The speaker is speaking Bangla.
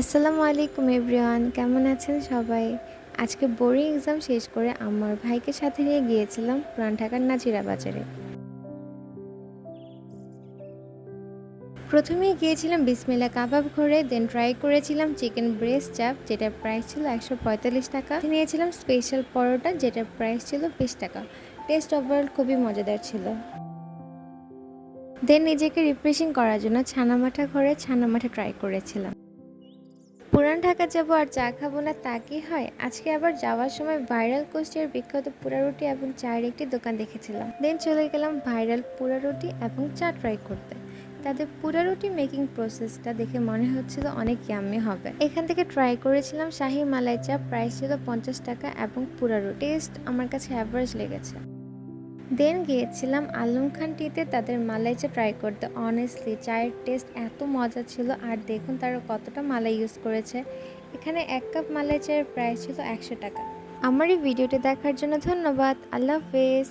আসসালামু আলাইকুম এভরিওয়ান, কেমন আছেন সবাই? আজকে বোর্ডিং এক্সাম শেষ করে আমার ভাইকে সাথে নিয়ে গিয়েছিলাম পুরান ঢাকার নাজিরা বাজারে। প্রথমেই গিয়েছিলাম বিসমিল্লাহ কাবাব ঘরে, দেন ট্রাই করেছিলাম চিকেন ব্রেস্ট চাপ, যেটার প্রাইস ছিল ১৪৫ টাকা। নিয়েছিলাম স্পেশাল পরোটা, যেটার প্রাইস ছিল ২০ টাকা। টেস্ট ওভারঅল খুবই মজাদার ছিল। দেন নিজেকে রিফ্রেশিং করার জন্য ছানামাঠা ঘরে ছানামাঠা ট্রাই করেছিলাম। পুরান ঢাকা যাবো আর চা খাবো না তা কি হয়? আজকে আবার যাওয়ার সময় ভাইরাল কুষ্টিয়ার বিখ্যাত পোড়া রুটি এবং চায়ের একটি দোকান দেখেছিলাম। দেন চলে গেলাম ভাইরাল পোড়া রুটি এবং চা ট্রাই করতে। তাদের পোড়া রুটি মেকিং প্রসেসটা দেখে মনে হচ্ছিল অনেক ইয়াম্মি হবে। এখান থেকে ট্রাই করেছিলাম শাহি মালাই চা, প্রাইস ছিল ৫০ টাকা এবং পোড়া রুটি টেস্ট আমার কাছে অ্যাভারেজ লেগেছে। দেন গিয়েছিলাম আলম খান টিতে তাদের মালাই চা ট্রাই করতে। অনেস্টলি চায়ের টেস্ট এত মজা ছিল, আর দেখুন তারা কতটা মালাই ইউজ করেছে। এখানে ১ কাপ মালাই চায়ের প্রাইস ছিল ১০০ টাকা। আমার এই ভিডিওটি দেখার জন্য ধন্যবাদ। আল্লাহ হাফেজ।